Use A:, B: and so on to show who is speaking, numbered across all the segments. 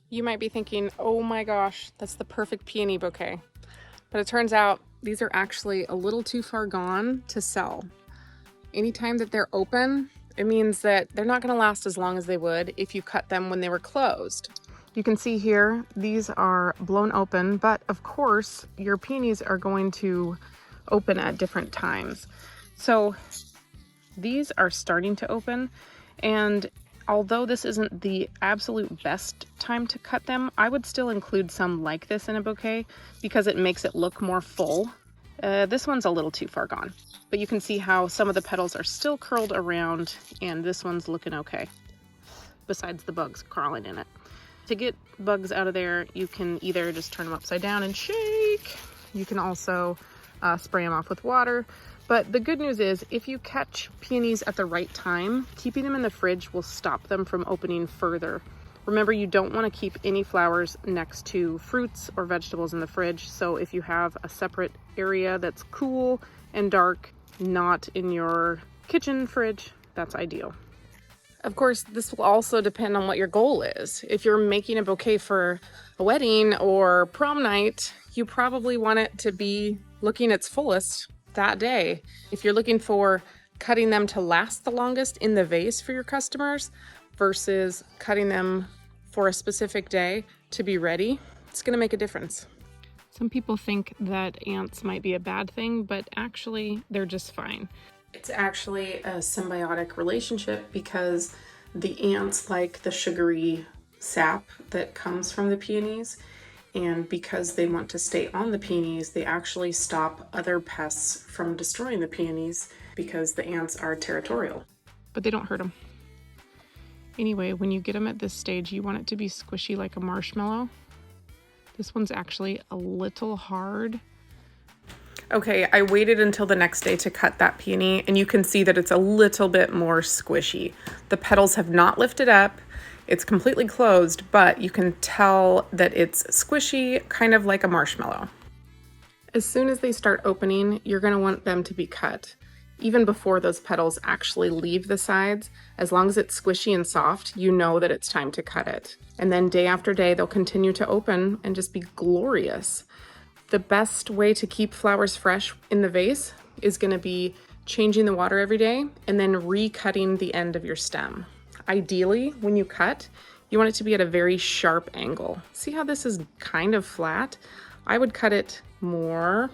A: You might be thinking, oh my gosh, that's the perfect peony bouquet. But it turns out these are actually a little too far gone to sell. Anytime that they're open, it means that they're not going to last as long as they would if you cut them when they were closed. You can see here, these are blown open, but of course your peonies are going to open at different times. So these are starting to open, and although this isn't the absolute best time to cut them, I would still include some like this in a bouquet because it makes it look more full. This one's a little too far gone, but you can see how some of the petals are still curled around and this one's looking okay, besides the bugs crawling in it. To get bugs out of there, you can either just turn them upside down and shake. You can also spray them off with water. But the good news is if you catch peonies at the right time, keeping them in the fridge will stop them from opening further. Remember, you don't want to keep any flowers next to fruits or vegetables in the fridge. So if you have a separate area that's cool and dark, not in your kitchen fridge, that's ideal. Of course, this will also depend on what your goal is. If you're making a bouquet for a wedding or prom night, you probably want it to be looking its fullest that day. If you're looking for cutting them to last the longest in the vase for your customers versus cutting them for a specific day to be ready, it's going to make a difference. Some people think that ants might be a bad thing, but actually they're just fine. It's actually a symbiotic relationship because the ants like the sugary sap that comes from the peonies, and because they want to stay on the peonies, they actually stop other pests from destroying the peonies because the ants are territorial. But they don't hurt them. Anyway, when you get them at this stage, you want it to be squishy like a marshmallow. This one's actually a little hard. Okay, I waited until the next day to cut that peony, and you can see that it's a little bit more squishy. The petals have not lifted up. It's completely closed, but you can tell that it's squishy, kind of like a marshmallow. As soon as they start opening, you're going to want them to be cut. Even before those petals actually leave the sides, as long as it's squishy and soft, you know that it's time to cut it. And then day after day, they'll continue to open and just be glorious. The best way to keep flowers fresh in the vase is going to be changing the water every day and then recutting the end of your stem. Ideally, when you cut, you want it to be at a very sharp angle. See how this is kind of flat? I would cut it more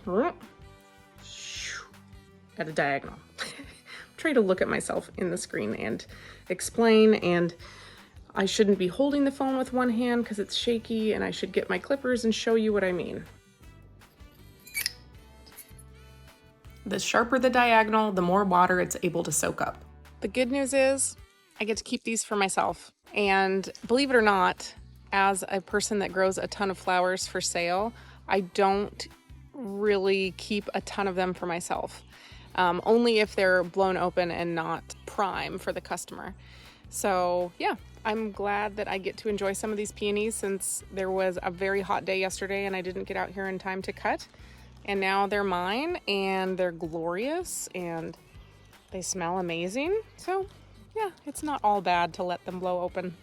A: at a diagonal. Try to look at myself in the screen and explain, and I shouldn't be holding the phone with one hand because it's shaky, and I should get my clippers and show you what I mean. The sharper the diagonal, the more water it's able to soak up. The good news is I get to keep these for myself. And believe it or not, as a person that grows a ton of flowers for sale, I don't really keep a ton of them for myself. Only if they're blown open and not prime for the customer. So yeah, I'm glad that I get to enjoy some of these peonies since there was a very hot day yesterday and I didn't get out here in time to cut. And now they're mine and they're glorious and they smell amazing. So yeah, it's not all bad to let them blow open.